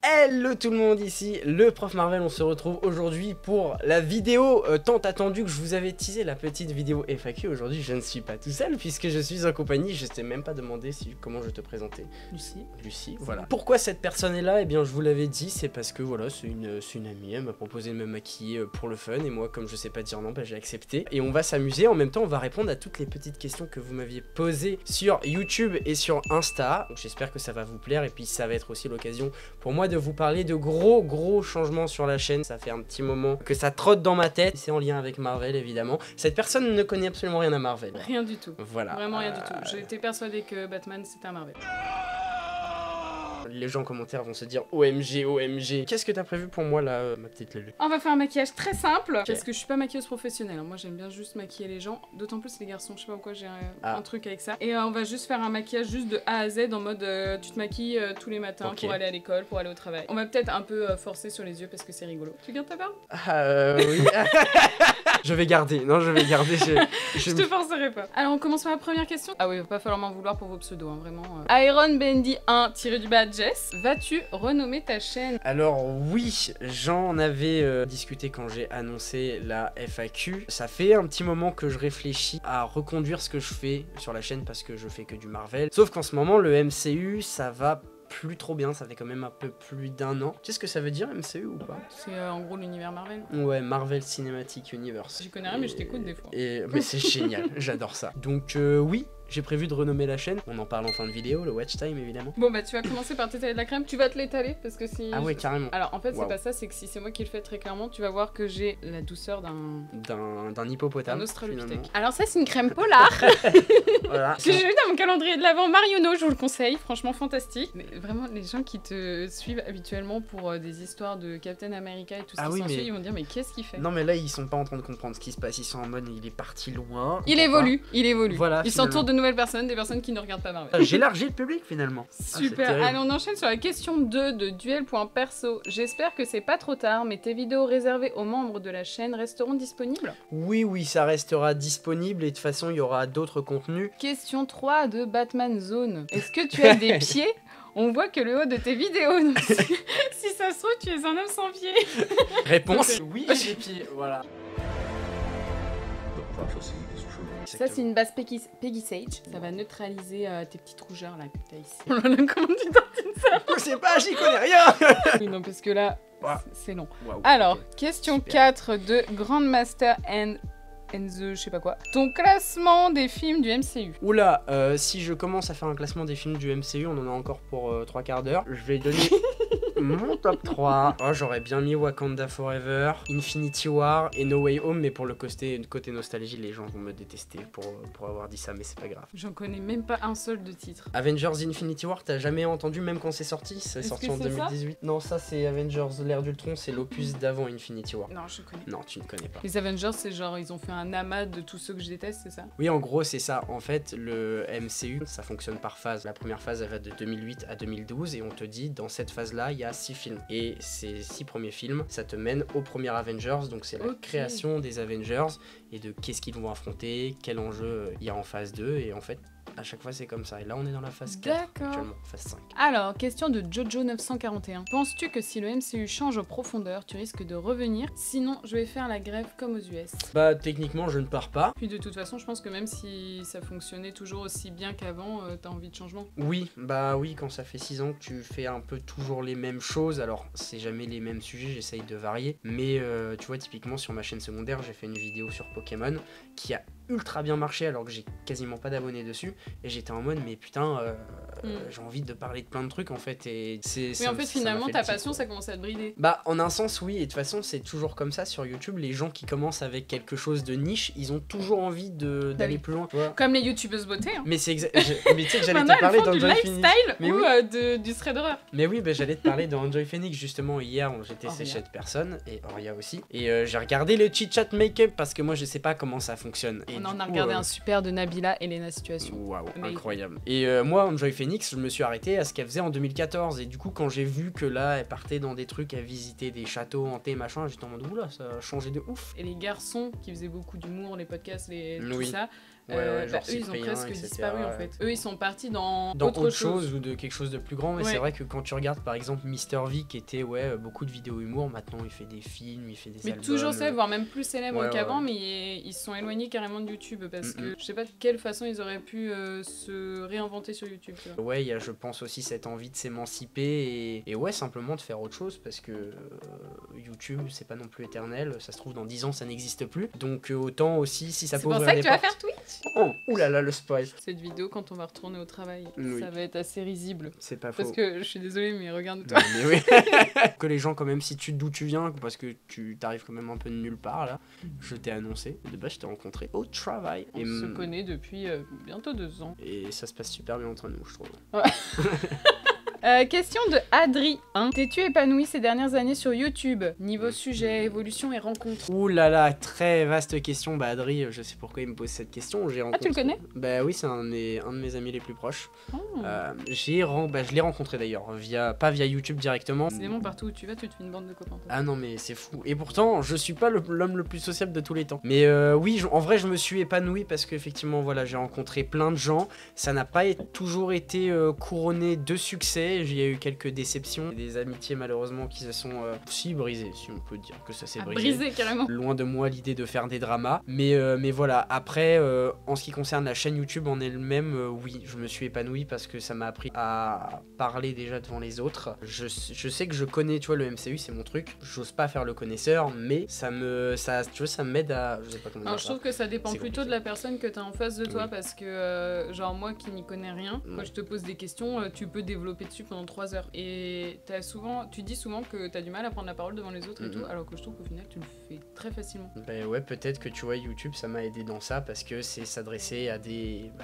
Hello tout le monde, ici le prof Marvel. On se retrouve aujourd'hui pour la vidéo tant attendue que je vous avais teasé, la petite vidéo FAQ. Aujourd'hui je ne suis pas tout seul puisque je suis en compagnie, je t'ai même pas demandé comment je te présentais. Lucie, voilà. Pourquoi cette personne est là? Eh bien je vous l'avais dit, c'est parce que voilà, c'est une amie, elle m'a proposé de me maquiller pour le fun et moi comme je sais pas dire non, bah, j'ai accepté. Et on va s'amuser, en même temps on va répondre à toutes les petites questions que vous m'aviez posées sur YouTube et sur Insta. J'espère que ça va vous plaire et puis ça va être aussi l'occasion pour moi de vous parler de gros changements sur la chaîne. Ça fait un petit moment que ça trotte dans ma tête. C'est en lien avec Marvel évidemment. Cette personne ne connaît absolument rien à Marvel. Rien du tout. Voilà. Vraiment rien du tout. J'étais persuadée que Batman c'était un Marvel. Les gens en commentaire vont se dire OMG, OMG. Qu'est-ce que t'as prévu pour moi là, ma petite Lulu? On va faire un maquillage très simple, parce que je suis pas maquilleuse professionnelle. Moi j'aime bien juste maquiller les gens, d'autant plus les garçons, je sais pas pourquoi j'ai un truc avec ça. Et on va juste faire un maquillage juste de A à Z en mode tu te maquilles tous les matins pour aller à l'école, pour aller au travail. On va peut-être un peu forcer sur les yeux parce que c'est rigolo. Tu gardes ta barbe? Oui. Je vais garder, non je vais garder. Je te forcerai pas. Alors on commence par la première question. Ah oui, va pas falloir m'en vouloir pour vos pseudos, hein, vraiment. Iron Bendy 1 tiré du bas Jess, vas-tu renommer ta chaîne? Alors oui, j'en avais discuté quand j'ai annoncé la FAQ. Ça fait un petit moment que je réfléchis à reconduire ce que je fais sur la chaîne parce que je fais que du Marvel. Sauf qu'en ce moment le MCU ça va plus trop bien, ça fait quand même un peu plus d'1 an. Tu sais ce que ça veut dire MCU ou pas? C'est en gros l'univers Marvel. Ouais, Marvel Cinematic Universe. J'y connais rien mais je t'écoute des fois. Mais c'est génial, j'adore ça. Donc oui, j'ai prévu de renommer la chaîne. On en parle en fin de vidéo, le watch time évidemment. Bon bah tu vas commencer par t'étaler de la crème. Tu vas te l'étaler parce que si... Ah ouais, carrément. Alors en fait c'est pas ça, c'est que si c'est moi qui le fais très clairement, tu vas voir que j'ai la douceur d'un hippopotame. Un australopithèque. Alors ça c'est une crème polar. Voilà. Que j'ai eu dans mon calendrier de l'avant Marionneau, je vous le conseille, franchement fantastique. Mais vraiment les gens qui te suivent habituellement pour des histoires de Captain America et tout ça, ils vont dire mais qu'est-ce qu'il fait? Non mais là ils sont pas en train de comprendre ce qui se passe, ils sont en mode il est parti loin. Il évolue. Voilà, il s'entoure de nouvelles personnes, des personnes qui ne regardent pas Marvel. J'ai élargi le public finalement. Super, allez on enchaîne sur la question 2 de duel.perso. J'espère que c'est pas trop tard, mais tes vidéos réservées aux membres de la chaîne resteront disponibles? Oui, ça restera disponible et de toute façon il y aura d'autres contenus. Question 3 de Batman Zone. Est-ce que tu as des pieds? On voit que le haut de tes vidéos. Donc si ça se trouve, tu es un homme sans pieds. Réponse oui, j'ai des pieds, voilà. Ça c'est une base Peggy Sage. Ça va neutraliser tes petites rougeurs là que t'as ici. Comment tu tartines ça? Je sais pas, j'y connais rien. Oui non parce que là, c'est long. Wow, alors, okay. Question Super. 4 de Grandmaster and the je sais pas quoi. Ton classement des films du MCU. Oula, si je commence à faire un classement des films du MCU, on en a encore pour 3 quarts d'heure. Je vais donner mon top 3. Oh, j'aurais bien mis Wakanda Forever, Infinity War et No Way Home, mais pour le côté nostalgie, les gens vont me détester pour avoir dit ça, mais c'est pas grave. J'en connais même pas un seul de titre. Avengers Infinity War, t'as jamais entendu même quand c'est sorti? C'est sorti en 2018. Ça non, ça c'est Avengers l'ère d'Ultron, c'est l'opus d'avant Infinity War. Non, je connais. Non, tu ne connais pas. Les Avengers, c'est genre, ils ont fait un amas de tous ceux que je déteste, c'est ça? Oui, en gros, c'est ça. En fait, le MCU, ça fonctionne par phase. La première phase, elle va de 2008 à 2012 et on te dit, dans cette phase-là, il y a 6 films. Et ces 6 premiers films, ça te mène au premier Avengers, donc c'est la création des Avengers et de qu'est-ce qu'ils vont affronter, quel enjeu il y a en phase 2 et en fait, à chaque fois c'est comme ça. Et là on est dans la phase 4 actuellement, phase 5. Alors, question de Jojo941. Penses-tu que si le MCU change en profondeur, tu risques de revenir? Sinon, je vais faire la grève comme aux US. Bah techniquement je ne pars pas. Puis de toute façon, je pense que même si ça fonctionnait toujours aussi bien qu'avant, t'as envie de changement. Oui, bah oui, quand ça fait 6 ans que tu fais un peu toujours les mêmes choses, alors c'est jamais les mêmes sujets, j'essaye de varier. Mais tu vois, typiquement sur ma chaîne secondaire, j'ai fait une vidéo sur Pokémon qui a ultra bien marché alors que j'ai quasiment pas d'abonnés dessus et j'étais en mode mais putain j'ai envie de parler de plein de trucs en fait et c'est mais en fait finalement ta passion ça commence à te brider. Bah en un sens oui, et de toute façon c'est toujours comme ça sur YouTube, les gens qui commencent avec quelque chose de niche ils ont toujours envie d'aller plus loin, comme les youtubeuses beauté hein. Mais c'est mais tu sais que j'allais te parler d'Enjoy Phoenix ou du thread d'horreur. Mais oui, bah, j'allais te parler d'Enjoy Phoenix justement hier, j'étais chez cette personne et Oria aussi et j'ai regardé le chit chat make-up parce que moi je sais pas comment ça fonctionne. Et on en a regardé un super de Nabila et Lena Situation. Waouh, incroyable. Et moi, Enjoy Phoenix, je me suis arrêté à ce qu'elle faisait en 2014. Et du coup, quand j'ai vu que là, elle partait dans des trucs à visiter des châteaux hantés, machin, j'étais en mode oula, ça a changé de ouf. Et les garçons qui faisaient beaucoup d'humour, les podcasts, tout ça, genre eux ils ont Cyprien, presque etc. disparu en fait. Eux ils sont partis dans autre chose ou de quelque chose de plus grand, mais Ouais. c'est vrai que quand tu regardes par exemple Mister V qui était beaucoup de vidéos humour, maintenant il fait des films, il fait des Mais albums. toujours célèbre, voire même plus célèbre Ouais, qu'avant, ouais. mais ils se sont éloignés carrément de YouTube parce que je sais pas de quelle façon ils auraient pu se réinventer sur YouTube. Tu vois. Ouais, il y a je pense aussi cette envie de s'émanciper et ouais, simplement de faire autre chose parce que YouTube c'est pas non plus éternel, ça se trouve dans 10 ans ça n'existe plus. Donc autant aussi si ça peut C'est pour ouvrir ça que des tu vas portes. faire Twitch. Oh, oulala le spoil. Cette vidéo quand on va retourner au travail, Oui. ça va être assez risible. C'est pas faux. Parce que je suis désolée mais regarde-toi. Mais oui. Que les gens quand même si tu d'où tu viens parce que tu t'arrives quand même un peu de nulle part là. Je t'ai annoncé, de base je t'ai rencontré au travail On se connaît depuis bientôt 2 ans. et ça se passe super bien entre nous je trouve. Question de Adri. T'es-tu épanoui ces dernières années sur YouTube? Niveau sujet, évolution et rencontres. Ouh là là, très vaste question. Bah Adri, je sais pourquoi il me pose cette question. J'ai rencontré... tu le connais? Bah oui, c'est un de mes amis les plus proches. Oh. Je l'ai rencontré d'ailleurs, pas via YouTube directement. Décidément, partout où tu vas, tu te fais une bande de copains. Ah non mais c'est fou. Et pourtant, je suis pas l'homme le plus sociable de tous les temps. Mais oui, en vrai, je me suis épanoui parce qu'effectivement, voilà, j'ai rencontré plein de gens. Ça n'a pas toujours été couronné de succès. Il y a eu quelques déceptions, des amitiés malheureusement qui se sont si brisées, si on peut dire que ça s'est brisé carrément. Loin de moi l'idée de faire des dramas, mais voilà. Après, en ce qui concerne la chaîne YouTube en elle-même, oui, je me suis épanoui parce que ça m'a appris à parler déjà devant les autres. Je sais que je connais, tu vois, le MCU, c'est mon truc. J'ose pas faire le connaisseur, mais ça m'aide à, je sais pas comment dire. Alors, je trouve que ça dépend C'est plutôt compliqué. de la personne que t'as en face de toi Oui. parce que, genre, moi qui n'y connais rien, Ouais. quand je te pose des questions, tu peux développer dessus pendant 3 heures. Et tu dis souvent que t'as du mal à prendre la parole devant les autres et tout, alors que je trouve qu'au final, tu le fais très facilement. Ben ouais, peut-être que tu vois, YouTube, ça m'a aidé dans ça parce que c'est s'adresser à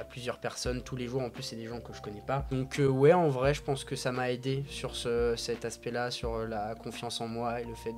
plusieurs personnes tous les jours. En plus, c'est des gens que je connais pas. Donc ouais, en vrai, je pense que ça m'a aidé sur cet aspect-là, sur la confiance en moi et le fait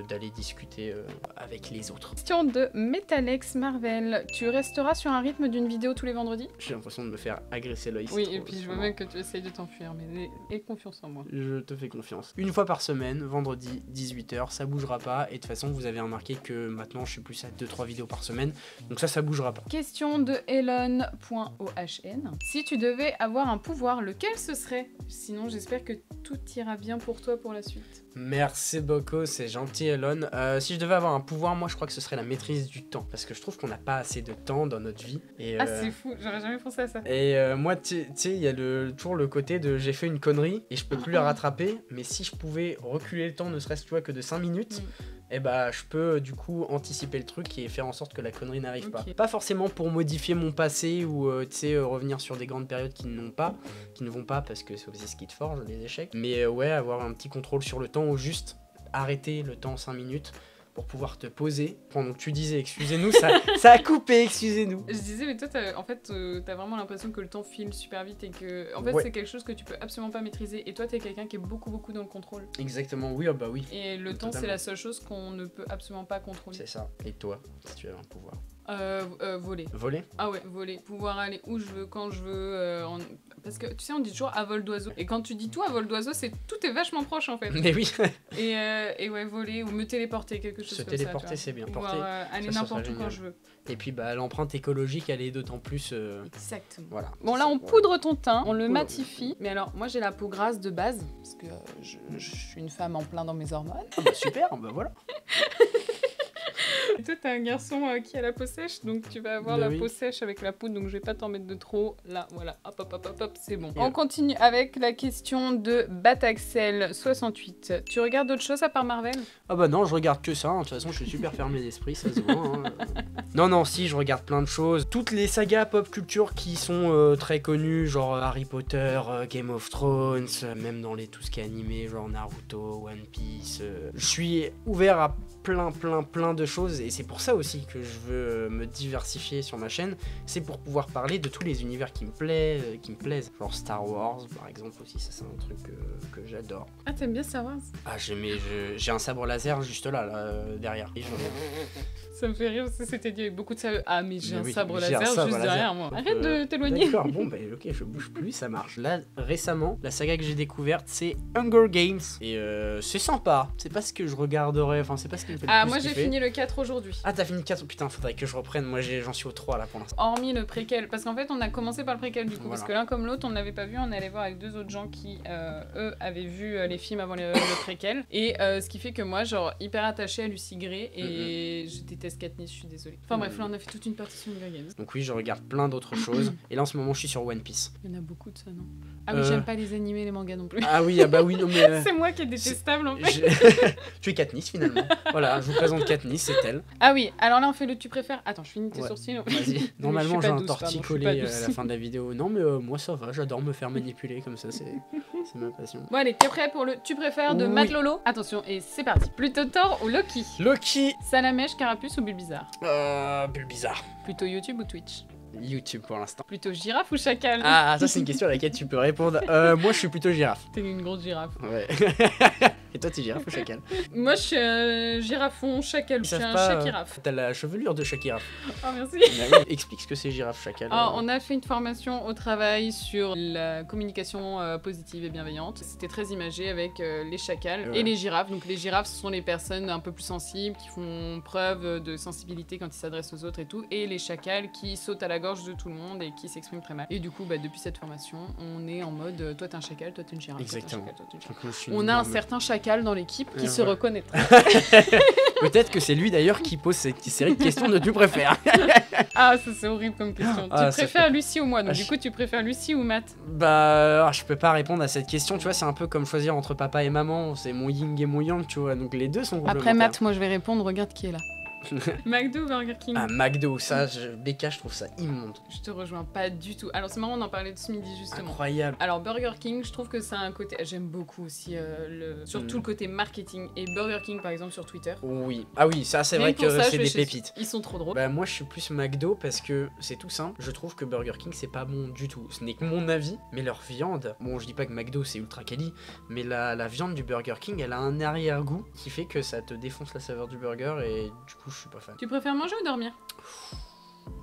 d'aller discuter avec les autres. Question de Metalex Marvel. Tu resteras sur un rythme d'une vidéo tous les vendredis? J'ai l'impression de me faire agresser l'œil. Oui, et puis je veux même que tu essayes de t'enfuir, mais aie confiance en moi. Je te fais confiance. Une fois par semaine, vendredi, 18h, ça bougera pas. Et de toute façon, vous avez remarqué que maintenant, je suis plus à 2-3 vidéos par semaine. Donc ça bougera pas. Question de Elon.ohn. Si tu devais avoir un pouvoir, lequel ce serait? Sinon, j'espère que tout ira bien pour toi pour la suite. Merci beaucoup, c'est gentil Elon. Si je devais avoir un pouvoir, moi je crois que ce serait la maîtrise du temps. Parce que je trouve qu'on n'a pas assez de temps dans notre vie. Et, Ah, c'est fou, j'aurais jamais pensé à ça. Et moi, tu sais, il y a toujours le côté de j'ai fait une connerie et je peux plus la rattraper. Mais si je pouvais reculer le temps, ne serait-ce que de 5 minutes, et bah je peux du coup anticiper le truc et faire en sorte que la connerie n'arrive pas. Pas forcément pour modifier mon passé ou tu sais revenir sur des grandes périodes qui ne vont pas parce que c'est aussi ce qui te forge les échecs. Mais ouais, avoir un petit contrôle sur le temps ou juste arrêter le temps 5 minutes pour pouvoir te poser. Pendant que tu disais, excusez-nous, ça a coupé, excusez-nous. Je disais, mais toi, t'as vraiment l'impression que le temps file super vite et que, en fait, Ouais. c'est quelque chose que tu peux absolument pas maîtriser. Et toi, t'es quelqu'un qui est beaucoup dans le contrôle. Exactement, oui, bah oui. Et le temps, c'est la seule chose qu'on ne peut absolument pas contrôler. C'est ça. Et toi, si tu avais un pouvoir? Voler. Voler? Ah ouais, voler. Pouvoir aller où je veux, quand je veux. Parce que tu sais, on dit toujours à vol d'oiseau. Et quand tu dis tout à vol d'oiseau, tout est vachement proche en fait. Mais oui. Et ouais, voler ou me téléporter, quelque chose Se comme ça. téléporter, c'est bien. Pouvoir aller ça n'importe serait où quand génial. je veux. Et puis bah l'empreinte écologique, elle est d'autant plus. Exactement. Voilà. Bon là on poudre ton teint, on le Oula. matifie. Mais alors moi j'ai la peau grasse de base, parce que je suis une femme en plein dans mes hormones. Ah bah super, bah voilà. Et toi t'es un garçon qui a la peau sèche, donc tu vas avoir Bah la oui. peau sèche avec la poudre, donc je vais pas t'en mettre de trop. Là voilà, hop, c'est bon. Et On continue avec la question de Bataxel68. Tu regardes d'autres choses à part Marvel? Ah bah non, je regarde que ça, hein. De toute façon je suis super fermé d'esprit, ça se voit. Hein. Non, si, je regarde plein de choses. Toutes les sagas pop culture qui sont très connues, genre Harry Potter, Game of Thrones, même dans tout ce qui est animé, genre Naruto, One Piece. Je suis ouvert à plein de choses et c'est pour ça aussi que je veux me diversifier sur ma chaîne. C'est pour pouvoir parler de tous les univers qui me plaisent. Genre Star Wars par exemple aussi, ça c'est un truc que j'adore. Ah t'aimes bien Star Wars? Ah j'ai un sabre laser juste là derrière. Et Ça me fait rire parce que c'était dit avec beaucoup de sérieux. Ah mais j'ai un sabre j'ai un laser sabre juste laser. derrière moi. Donc, Arrête de t'éloigner. D'accord, bon bah ok, je bouge plus, ça marche. Là récemment, la saga que j'ai découverte c'est Hunger Games et c'est sympa. C'est pas ce que je regarderais, enfin c'est pas ce qui me fait le Ah plus moi j'ai kiffer. fini le 4 aujourd'hui. aujourd'hui. Ah, t'as fini 4, putain, faudrait que je reprenne. Moi, j'en suis au 3 là pour l'instant. Hormis le préquel, parce qu'en fait, on a commencé par le préquel du coup, parce que l'un comme l'autre, on n'avait pas vu, on allait voir avec 2 autres gens qui, eux, avaient vu les films avant le préquel. Et ce qui fait que moi, genre, hyper attachée à Lucy Gray, et je déteste Katniss, je suis désolée. Enfin bref, là, on a fait toute une partie sur Hunger Games. Donc oui, je regarde plein d'autres choses. Et là, en ce moment, je suis sur One Piece. Il y en a beaucoup de ça, non? Ah oui, j'aime pas les animés, les mangas non plus. Ah oui, ah bah oui, non mais... C'est moi qui est détestable en fait. Tu es Katniss finalement. Voilà, je vous présente Katniss, c'est elle. Ah oui, alors là on fait le tu préfères. Attends, je finis tes sourcils. Vas-y. Normalement j'ai un torticolis à la fin de la vidéo. Non mais moi ça va, j'adore me faire manipuler comme ça, c'est ma passion. Bon allez, t'es prêt pour le tu préfères de Matt Lolo? Attention, et c'est parti. Plutôt Thor ou Loki? Loki. Salamèche, Carapuce ou Bulbizarre? Bulbizarre. Plutôt YouTube ou Twitch? YouTube pour l'instant. Plutôt girafe ou chacal? Ah, ça c'est une question à laquelle tu peux répondre. Moi je suis plutôt girafe. T'es une grosse girafe. Ouais. Et toi t'es girafe ou chacal? Moi je suis girafon, chacal, je suis un chakiraf. T'as la chevelure de chakiraf. Oh merci. Bah oui, explique ce que c'est girafe chacal. On a fait une formation au travail sur la communication positive et bienveillante. C'était très imagé avec les chacals et les girafes. Donc les girafes ce sont les personnes un peu plus sensibles qui font preuve de sensibilité quand ils s'adressent aux autres et tout. Et les chacals qui sautent à la gorge de tout le monde et qui s'expriment très mal. Et du coup depuis cette formation on est en mode toi t'es un chacal, toi t'es une girafe. Exactement. Toi, t'es une girafe. On a un certain chacal dans l'équipe qui se reconnaîtra. Peut-être que c'est lui d'ailleurs qui pose cette série de questions de tu préfères. Ah ça c'est horrible comme question. Tu préfères Lucie ou moi? Donc du coup tu préfères Lucie ou Matt? Bah je peux pas répondre à cette question, tu vois, c'est un peu comme choisir entre papa et maman, c'est mon yin et mon yang, tu vois, donc les deux sont complémentaires. Après Matt, moi je vais répondre, regarde qui est là. McDo ou Burger King? Ah, McDo, ça, BK, je trouve ça immonde. Je te rejoins pas du tout. Alors c'est marrant, on en parlait de ce midi justement. Incroyable. Alors Burger King, je trouve que ça a un côté... J'aime beaucoup aussi surtout le côté marketing. Et Burger King par exemple sur Twitter. Oui. Ah oui, ça c'est vrai que c'est des pépites. Ils sont trop drôles. Bah moi je suis plus McDo parce que c'est tout simple. Je trouve que Burger King c'est pas bon du tout. Ce n'est que mon avis, mais leur viande... Bon, je dis pas que McDo c'est ultra quali, mais la viande du Burger King, elle a un arrière-goût qui fait que ça te défonce la saveur du burger et du coup je suis pas fan. Tu préfères manger ou dormir?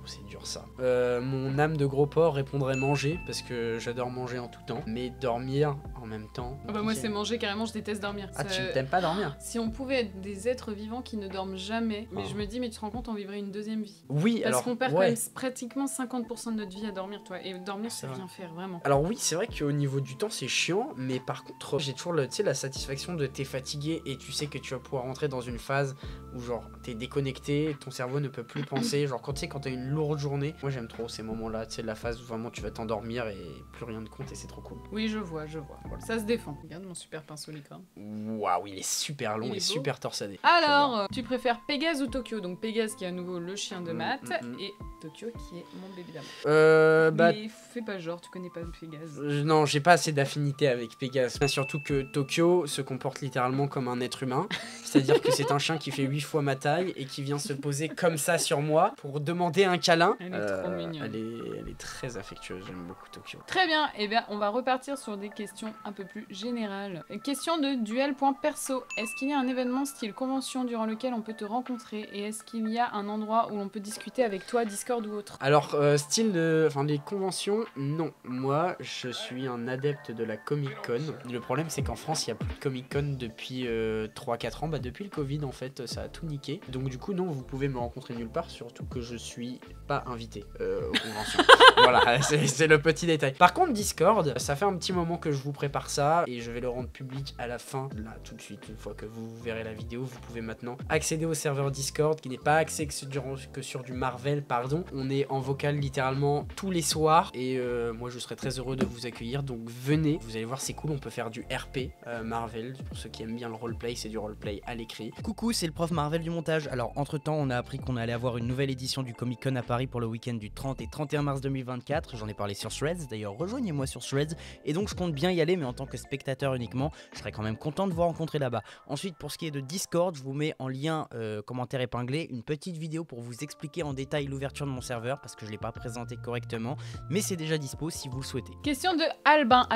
C'est dur ça. Mon âme de gros porc répondrait manger parce que j'adore manger en tout temps, mais dormir en même temps. Bah moi c'est manger carrément, je déteste dormir. Ah tu t'aimes pas dormir? Si on pouvait être des êtres vivants qui ne dorment jamais, mais je me dis mais tu te rends compte on vivrait une deuxième vie. Oui, parce qu'on perd quand même pratiquement 50% de notre vie à dormir, toi. Et dormir c'est rien faire vraiment. Alors oui c'est vrai qu'au niveau du temps c'est chiant, mais par contre j'ai toujours la satisfaction de t'es fatigué et tu sais que tu vas pouvoir rentrer dans une phase où genre t'es déconnecté, ton cerveau ne peut plus penser, genre quand tu sais quand t'as une lourde journée. Moi j'aime trop ces moments-là, tu sais, la phase où vraiment tu vas t'endormir et plus rien ne compte et c'est trop cool. Oui, je vois. Voilà. Ça se défend. Regarde mon super pinceau licorne. Waouh, il est super long et super torsadé. Alors, tu préfères Pégase ou Tokyo? Donc Pégase qui est à nouveau le chien de Matt et Tokyo qui est mon bébé d'amour. Mais fais pas genre, tu connais pas Pégase. Non, j'ai pas assez d'affinité avec Pégase. Surtout que Tokyo se comporte littéralement comme un être humain. C'est-à-dire que c'est un chien qui fait 8 fois ma taille et qui vient se poser comme ça sur moi pour demander un câlin. Elle est trop mignonne. Elle est très affectueuse, j'aime beaucoup Tokyo. Très bien, et bien on va repartir sur des questions un peu plus générales. Question de duel.perso. Est-ce qu'il y a un événement style convention durant lequel on peut te rencontrer? Et est-ce qu'il y a un endroit où l'on peut discuter avec toi, Discord ou autre? Alors, les conventions, non. Moi, je suis un adepte de la Comic-Con. Le problème, c'est qu'en France, il n'y a plus de Comic-Con depuis 3-4 ans. Bah, depuis le Covid, en fait, ça a tout niqué. Donc, du coup, non, vous pouvez me rencontrer nulle part, surtout que je suis pas invité aux conventions. Voilà, c'est le petit détail. Par contre, Discord, ça fait un petit moment que je vous prépare ça et je vais le rendre public à la fin, là, tout de suite. Une fois que vous verrez la vidéo, vous pouvez maintenant accéder au serveur Discord qui n'est pas axé que sur du Marvel, pardon. On est en vocal littéralement tous les soirs et moi, je serais très heureux de vous accueillir. Donc, venez, vous allez voir, c'est cool. On peut faire du RP Marvel. Pour ceux qui aiment bien le roleplay, c'est du roleplay à l'écrit. Coucou, c'est le prof Marvel du montage. Alors, entre-temps, on a appris qu'on allait avoir une nouvelle édition du Comic-Con à Paris pour le week-end du 30 et 31 mars 2024. J'en ai parlé sur Threads, d'ailleurs rejoignez-moi sur Threads. Et donc je compte bien y aller, mais en tant que spectateur uniquement. Je serais quand même content de vous rencontrer là-bas. Ensuite, pour ce qui est de Discord, je vous mets en lien commentaire épinglé une petite vidéo pour vous expliquer en détail l'ouverture de mon serveur, parce que je ne l'ai pas présenté correctement, mais c'est déjà dispo si vous le souhaitez. Question de Albin.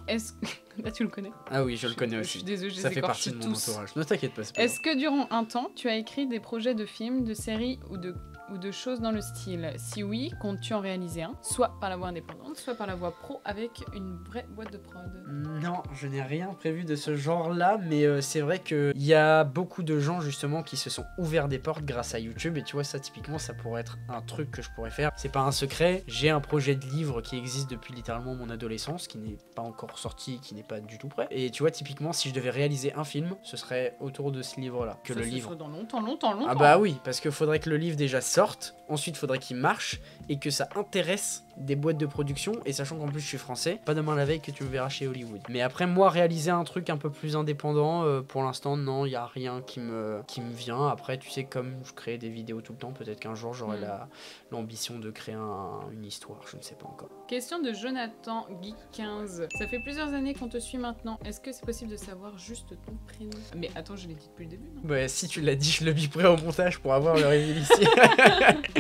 Est-ce que... Là tu le connais? Ah oui, je le connais aussi. Je suis désolée, ça fait partie de mon entourage. Ne t'inquiète pas. Est-ce que durant un temps, tu as écrit des projets de films, de séries ou de ou de choses dans le style? Si oui, comptes-tu en réaliser un, soit par la voie indépendante, soit par la voie pro avec une vraie boîte de prod? Non, je n'ai rien prévu de ce genre-là, mais c'est vrai qu'il y a beaucoup de gens justement qui se sont ouverts des portes grâce à YouTube, et tu vois, ça typiquement, ça pourrait être un truc que je pourrais faire. C'est pas un secret, j'ai un projet de livre qui existe depuis littéralement mon adolescence, qui n'est pas encore sorti, qui n'est pas du tout prêt. Et tu vois, typiquement, si je devais réaliser un film, ce serait autour de ce livre-là, que Ça, le ce livre. serait dans longtemps. Ah bah oui, parce qu'il faudrait que le livre déjà sorte, ensuite faudrait qu'il marche, et que ça intéresse des boîtes de production, et sachant qu'en plus je suis français, pas demain la veille que tu le verras chez Hollywood. Mais après, moi, réaliser un truc un peu plus indépendant, pour l'instant, non, il y a rien qui me vient. Après, tu sais, comme je crée des vidéos tout le temps, peut-être qu'un jour j'aurai l'ambition de créer une histoire, je ne sais pas encore. Question de Jonathan Geek 15. Ça fait plusieurs années qu'on te suit maintenant. Est-ce que c'est possible de savoir juste ton prénom? Mais attends, je l'ai dit depuis le début, non? Bah si tu l'as dit, je le biperai au montage pour avoir le reveal ici.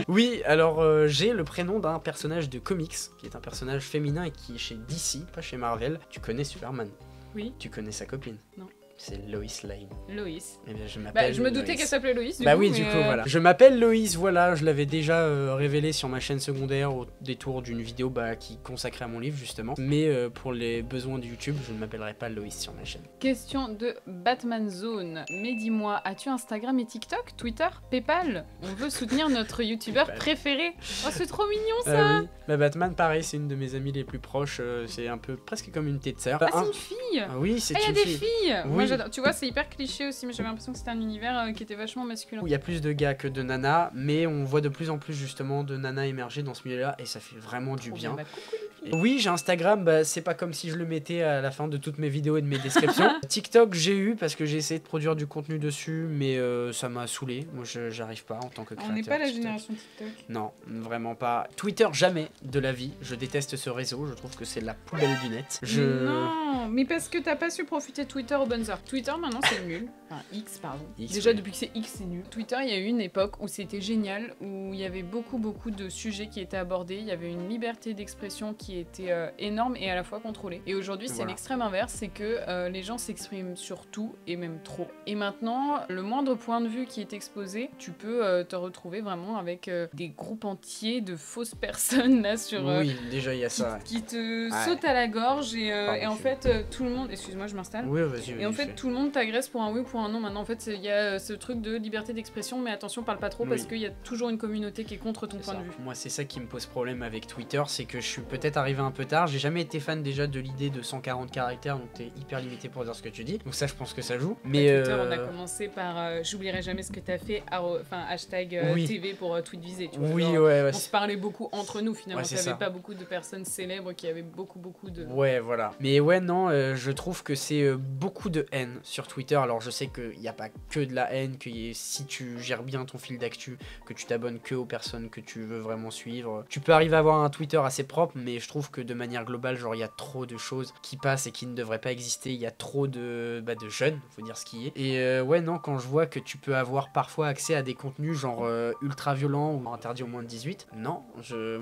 Oui, alors j'ai le prénom d'un personnage de comics, qui est un personnage féminin et qui est chez DC, pas chez Marvel. Tu connais Superman? Oui. Tu connais sa copine? Non. C'est Lois Lane. Lois. Eh bien, je m'appelle je me doutais Lois. qu'elle s'appelait Lois. Du Bah coup, oui, du coup, voilà. Je m'appelle Lois, voilà, je l'avais déjà révélé sur ma chaîne secondaire au détour d'une vidéo qui consacrait à mon livre, justement. Mais pour les besoins de YouTube, je ne m'appellerai pas Lois sur ma chaîne. Question de Batman Zone. Mais dis-moi, as-tu Instagram et TikTok, Twitter, PayPal? On veut soutenir notre youtubeur préféré. Oh, c'est trop mignon ça. Oui. Bah, Batman, pareil, c'est une de mes amies les plus proches. C'est un peu presque comme une petite sœur. Ah, c'est une fille. Ah oui, c'est il y a une des fille. filles. Oui. Moi, j'adore. Tu vois, c'est hyper cliché aussi, mais j'avais l'impression que c'était un univers qui était vachement masculin. Il y a plus de gars que de nanas, mais on voit de plus en plus justement de nanas émerger dans ce milieu-là, et ça fait vraiment du bien. Bah, coucou, les filles. Oui, j'ai Instagram, c'est pas comme si je le mettais à la fin de toutes mes vidéos et de mes descriptions. TikTok, j'ai eu parce que j'ai essayé de produire du contenu dessus, mais ça m'a saoulé. Moi, j'arrive pas en tant que créateur. On n'est pas la TikTok. génération TikTok. Non, vraiment pas. Twitter, jamais de la vie. Je déteste ce réseau, je trouve que c'est la poubelle du net. Non, mais parce que t'as pas su profiter de Twitter au bonnes heures. Twitter, maintenant, c'est nul. Enfin, X, pardon. X, Déjà, oui. depuis que c'est X, c'est nul. Twitter, il y a eu une époque où c'était génial, où il y avait beaucoup de sujets qui étaient abordés. Il y avait une liberté d'expression qui était énorme et à la fois contrôlée. Et aujourd'hui, c'est Voilà. l'extrême inverse, c'est que les gens s'expriment sur tout et même trop. Et maintenant, le moindre point de vue qui est exposé, tu peux te retrouver vraiment avec des groupes entiers de fausses personnes là sur... Oui, déjà il y a ça. Ouais. qui te saute à la gorge et en Pardon, fait tout le monde... Excuse-moi, je m'installe. Oui, vas-y. Et en fait, tout le monde t'agresse pour un oui ou pour un non. Maintenant, en fait, il y a ce truc de liberté d'expression, mais attention, parle pas trop Oui. parce qu'il y a toujours une communauté qui est contre ton point de vue. Moi, c'est ça qui me pose problème avec Twitter, c'est que je suis peut-être arrivé un peu tard. J'ai jamais été fan déjà de l'idée de 140 caractères, donc t'es hyper limité pour dire ce que tu dis. Donc ça, je pense que ça joue. Mais Twitter, on a commencé par j'oublierai jamais ce que t'as fait, hashtag Oui. TV pour tweet visé. Tu vois, oui, genre, ouais, on se parlait beaucoup entre nous finalement. Ouais, c'est T'avais ça. pas beaucoup de personnes célèbres qui avaient beaucoup de. Ouais, voilà. Mais ouais, non, je trouve que c'est beaucoup de haine sur Twitter. Alors, je sais qu'il n'y a pas que de la haine, que si tu gères bien ton fil d'actu, que tu t'abonnes que aux personnes que tu veux vraiment suivre, tu peux arriver à avoir un Twitter assez propre, mais je trouve que de manière globale, genre, il y a trop de choses qui passent et qui ne devraient pas exister. Il y a trop de jeunes, faut dire ce qui est. Et ouais, non, quand je vois que tu peux avoir parfois accès à des contenus genre ultra violents ou interdits au moins de 18, non,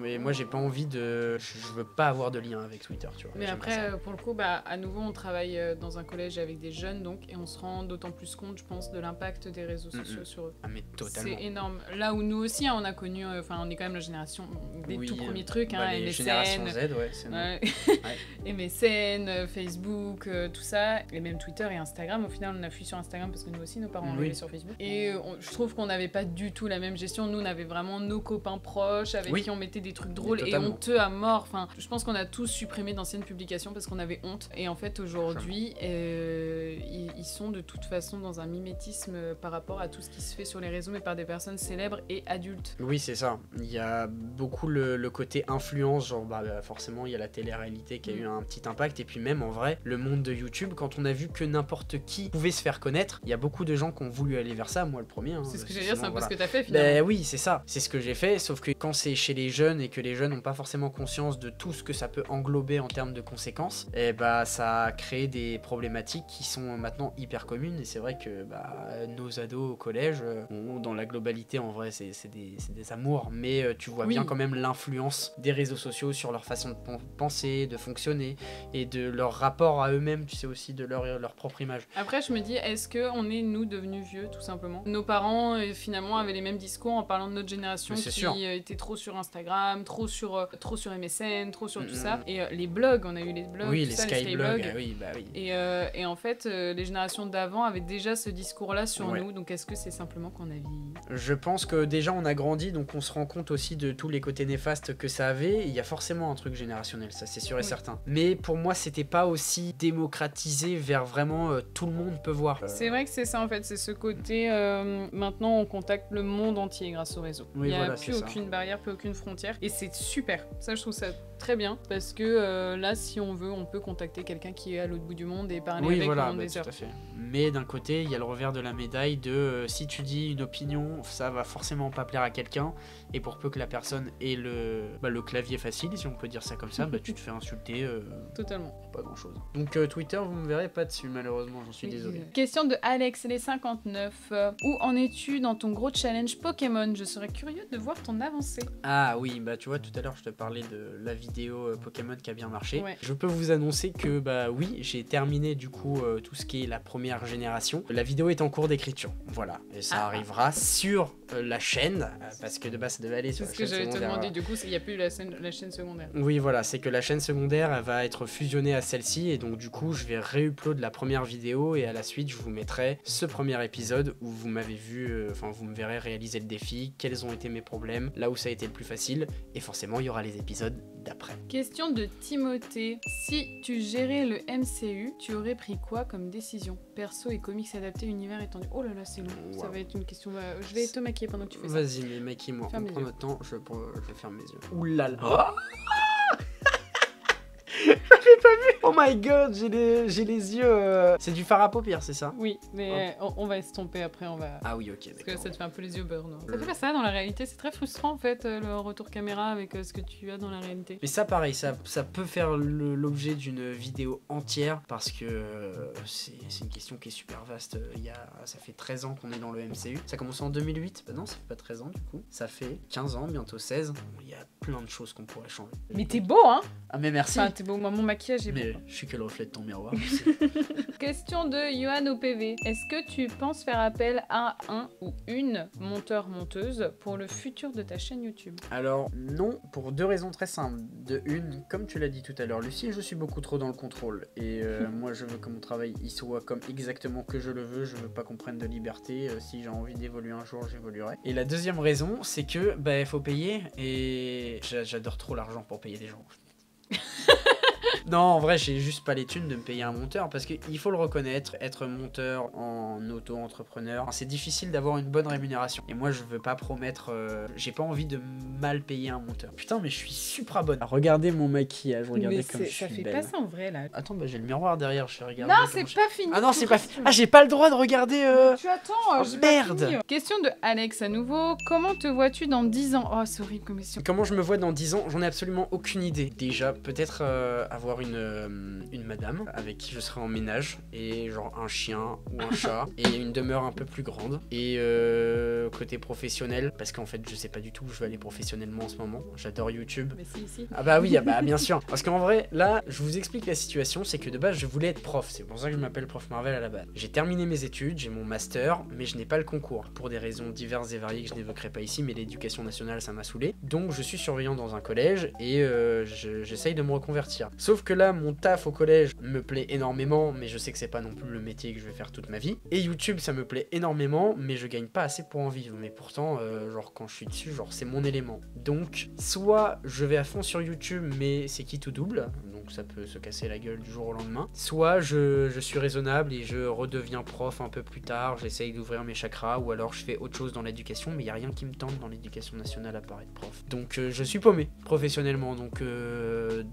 mais moi j'ai pas envie de... Je veux pas avoir de lien avec Twitter, tu vois. Mais J'aime pas après, ça. pour le coup, à nouveau, on travaille dans un collège avec des jeunes, donc, et on se rend d'autant plus compte, je pense, de l'impact des réseaux sociaux sur eux. Ah mais totalement. C'est énorme. Là où nous aussi, on a connu, on est quand même la génération des Oui, tout premiers trucs, les générations MSN, Z, ouais, c'est nous. ouais. MSN, Facebook, tout ça, et même Twitter et Instagram. Au final, on a fui sur Instagram parce que nous aussi, nos parents ont Oui. arrivé sur Facebook. Et je trouve qu'on n'avait pas du tout la même gestion. Nous, on avait vraiment nos copains proches avec Oui. qui on mettait des trucs drôles et totalement. honteux à mort. Enfin, je pense qu'on a tous supprimé d'anciennes publications parce qu'on avait honte. Et en fait, aujourd'hui, ils sont de toute façon dans un mimétisme par rapport à tout ce qui se fait sur les réseaux, mais par des personnes célèbres et adultes. Oui, c'est ça. Il y a beaucoup le côté influence, genre forcément il y a la télé-réalité qui a eu un petit impact, et puis même en vrai, le monde de YouTube, quand on a vu que n'importe qui pouvait se faire connaître, il y a beaucoup de gens qui ont voulu aller vers ça, moi le premier. C'est ce que j'allais dire, c'est un peu voilà. ce que t'as fait finalement. Ben oui, c'est ça, c'est ce que j'ai fait, sauf que quand c'est chez les jeunes et que les jeunes n'ont pas forcément conscience de tout ce que ça peut englober en termes de conséquences, et bah ça a créé des problématiques qui sont maintenant hyper commune et c'est vrai que nos ados au collège, dans la globalité en vrai c'est des amours, mais tu vois bien quand même l'influence des réseaux sociaux sur leur façon de penser, de fonctionner et de leur rapport à eux-mêmes, tu sais aussi de leur propre image. Après je me dis, est-ce qu'on est nous devenus vieux tout simplement? Nos parents finalement avaient les mêmes discours en parlant de notre génération qui était trop sur Instagram, trop sur MSN, trop sur tout ça, et les blogs, on a eu les blogs, oui, tout les ça, skyblogs, oui. oui. Et en fait les générations d'avant avaient déjà ce discours-là sur nous, donc est-ce que c'est simplement qu'on a vieilli? Je pense que déjà on a grandi, donc on se rend compte aussi de tous les côtés néfastes que ça avait. Il y a forcément un truc générationnel, ça c'est sûr et certain. Mais pour moi c'était pas aussi démocratisé vers vraiment tout le monde peut voir. C'est vrai que c'est ça en fait, c'est ce côté maintenant on contacte le monde entier grâce au réseau. Il n'y a plus aucune barrière, plus aucune frontière, et c'est super. Ça je trouve ça très bien, parce que là si on veut on peut contacter quelqu'un qui est à l'autre bout du monde et parler avec pendant des heures. Tout à fait. Mais d'un côté il y a le revers de la médaille de si tu dis une opinion, ça va forcément pas plaire à quelqu'un, et pour peu que la personne ait le clavier facile, si on peut dire ça comme ça, tu te fais insulter. Totalement. Pas grand chose. Donc Twitter, vous me verrez pas dessus malheureusement, j'en suis désolé. Question de Alex, les 59. Où en es-tu dans ton gros challenge Pokémon? Je serais curieux de voir ton avancée. Ah oui, tu vois tout à l'heure je te parlais de la vidéo Pokémon qui a bien marché. Je peux vous annoncer que oui, j'ai terminé du coup tout ce qui est la première génération. La vidéo est en cours d'écriture. Voilà, et ça arrivera sur la chaîne, parce que de base ça devait aller sur la chaîne secondaire. C'est ce que j'allais te demander, du coup il n'y a plus la chaîne secondaire. Oui voilà, c'est que la chaîne secondaire elle va être fusionnée à celle-ci, et donc du coup je vais réupload la première vidéo, et à la suite je vous mettrai ce premier épisode où vous m'avez vu, vous me verrez réaliser le défi, quels ont été mes problèmes, là où ça a été le plus facile, et forcément il y aura les épisodes d'après. Question de Timothée. Si tu gérais le MCU, tu aurais pris quoi comme décision? Perso et comics adaptés, univers étendu. Oh là là, c'est long. Wow. Ça va être une question. Je vais te maquiller pendant que tu fais ça. Vas-y, mais maquille-moi. On prend notre temps, je ferme mes yeux. Ouh là là. J'ai pas vu. Oh my god, j'ai les yeux. C'est du fard à paupières, c'est ça? Oui, mais on va estomper après, on va. Ah oui, ok. Parce que ça te fait un peu les yeux beurre, non? Ça fait pas ça dans la réalité, c'est très frustrant en fait, le retour caméra avec ce que tu as dans la réalité. Mais ça, pareil, ça peut faire l'objet d'une vidéo entière, parce que c'est une question qui est super vaste. Ça fait 13 ans qu'on est dans le MCU. Ça a commencé en 2008. Non, ça fait pas 13 ans du coup. Ça fait 15 ans, bientôt 16. Il y a plein de choses qu'on pourrait changer. Mais t'es beau, hein? Ah mais merci. Enfin, t'es beau, moi mon maquillage est beau. Mais je suis que le reflet de ton miroir. Question de Johan OPV. Est-ce que tu penses faire appel à un ou une monteur-monteuse pour le futur de ta chaîne YouTube? Alors non, pour deux raisons très simples. De une, comme tu l'as dit tout à l'heure Lucie, je suis beaucoup trop dans le contrôle. Et moi je veux que mon travail il soit comme exactement que je le veux. Je veux pas qu'on prenne de liberté. Si j'ai envie d'évoluer un jour, j'évoluerai. Et la deuxième raison, c'est que il faut payer. Et j'adore trop l'argent pour payer des gens. Non, en vrai, j'ai juste pas les thunes de me payer un monteur, parce qu'il faut le reconnaître, être monteur en auto-entrepreneur, c'est difficile d'avoir une bonne rémunération. Et moi, je veux pas promettre, j'ai pas envie de mal payer un monteur. Putain, mais je suis super bonne. Regardez mon maquillage, regardez comme je suis belle. Ça fait pas ça en vrai là. Attends, j'ai le miroir derrière, je vais regarder. Non, c'est pas fini. Ah non, c'est pas fini. Ah, j'ai pas le droit de regarder. Tu attends, oh, merde. Question de Alex à nouveau. Comment te vois-tu dans 10 ans? Oh, c'est horrible comme question. Comment je me vois dans 10 ans? J'en ai absolument aucune idée. Déjà, peut-être avoir une madame avec qui je serai en ménage, et genre un chien ou un chat, et une demeure un peu plus grande. Et côté professionnel, parce qu'en fait je sais pas du tout où je vais aller professionnellement en ce moment. J'adore YouTube. Mais si. Ah bah oui, bien sûr. Parce qu'en vrai, là, je vous explique la situation, c'est que de base je voulais être prof. C'est pour ça que je m'appelle Prof Marvel à la base. J'ai terminé mes études, j'ai mon master, mais je n'ai pas le concours. Pour des raisons diverses et variées que je n'évoquerai pas ici, mais l'éducation nationale ça m'a saoulé. Donc je suis surveillant dans un collège, et j'essaye de me reconvertir. Sauf que là, mon taf au collège me plaît énormément, mais je sais que c'est pas non plus le métier que je vais faire toute ma vie. Et YouTube, ça me plaît énormément, mais je gagne pas assez pour en vivre. Mais pourtant, genre quand je suis dessus, genre c'est mon élément. Donc, soit je vais à fond sur YouTube, mais c'est qui tout double, donc ça peut se casser la gueule du jour au lendemain. Soit je suis raisonnable et je redeviens prof un peu plus tard, j'essaye d'ouvrir mes chakras, ou alors je fais autre chose dans l'éducation, mais il y a rien qui me tente dans l'éducation nationale à part être prof. Donc je suis paumé professionnellement, donc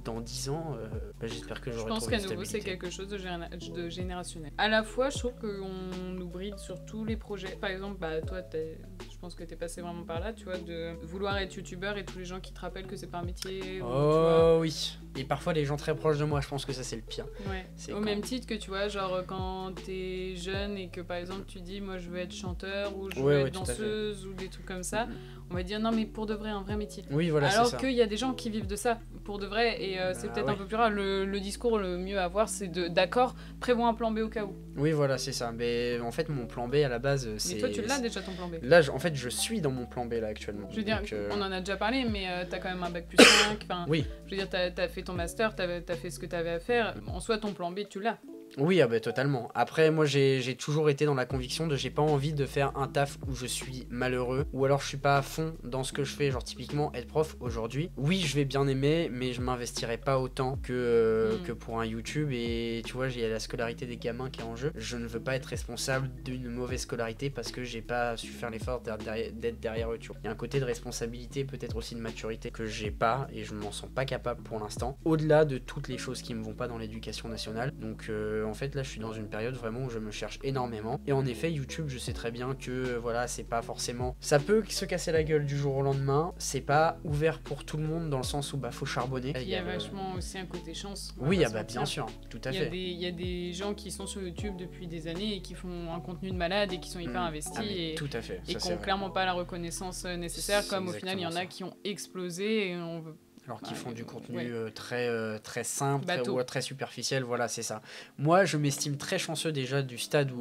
dans 10 ans, j'espère que j'aurai trouvé une stabilité. Je pense qu'à nouveau c'est quelque chose de générationnel. À la fois, je trouve qu'on nous bride sur tous les projets. Par exemple, toi, je pense que t'es passé vraiment par là, tu vois, de vouloir être youtubeur, et tous les gens qui te rappellent que c'est pas un métier. Oh oui. Et parfois les gens très proches de moi, je pense que ça c'est le pire. Ouais. Au même titre que tu vois, genre quand t'es jeune et que par exemple tu dis moi je veux être chanteur ou je veux être danseuse ou des trucs comme ça, on va dire non mais pour de vrai un vrai métier. Oui voilà. Alors qu'il y a des gens qui vivent de ça pour de vrai et c'est peut-être un peu plus rare. Le discours le mieux à avoir c'est d'accord, prévois un plan B au cas où. Oui voilà c'est ça. Mais en fait mon plan B à la base c'est. Mais toi tu l'as déjà ton plan B. Là en fait je suis dans mon plan B là actuellement. Je veux dire on en a déjà parlé mais t'as quand même un bac plus 5. Oui. Je veux dire t'as fait ton master, t'as fait ce que t'avais à faire. En soi ton plan B tu l'as. Oui, totalement. Après, moi, j'ai toujours été dans la conviction de j'ai pas envie de faire un taf où je suis malheureux, ou alors je suis pas à fond dans ce que je fais. Genre, typiquement, être prof aujourd'hui, oui, je vais bien aimer, mais je m'investirai pas autant que pour un YouTube. Et tu vois, j'ai la scolarité des gamins qui est en jeu. Je ne veux pas être responsable d'une mauvaise scolarité parce que j'ai pas su faire l'effort d'être derrière eux. Tu vois. Il y a un côté de responsabilité, peut-être aussi de maturité que j'ai pas, et je m'en sens pas capable pour l'instant. Au-delà de toutes les choses qui me vont pas dans l'éducation nationale. Donc, en fait là je suis dans une période vraiment où je me cherche énormément et en effet YouTube je sais très bien que voilà c'est pas forcément, ça peut se casser la gueule du jour au lendemain, c'est pas ouvert pour tout le monde dans le sens où faut charbonner. Il y a vachement aussi un côté chance. Oui bien sûr, tout à fait. Il y a des gens qui sont sur YouTube depuis des années et qui font un contenu de malade et qui sont hyper investis et tout à fait. Et qui n'ont clairement pas la reconnaissance nécessaire, comme au final il y en a qui ont explosé et on veut. Alors qu'ils font du contenu très simple ou très superficiel, voilà c'est ça. Moi je m'estime très chanceux déjà du stade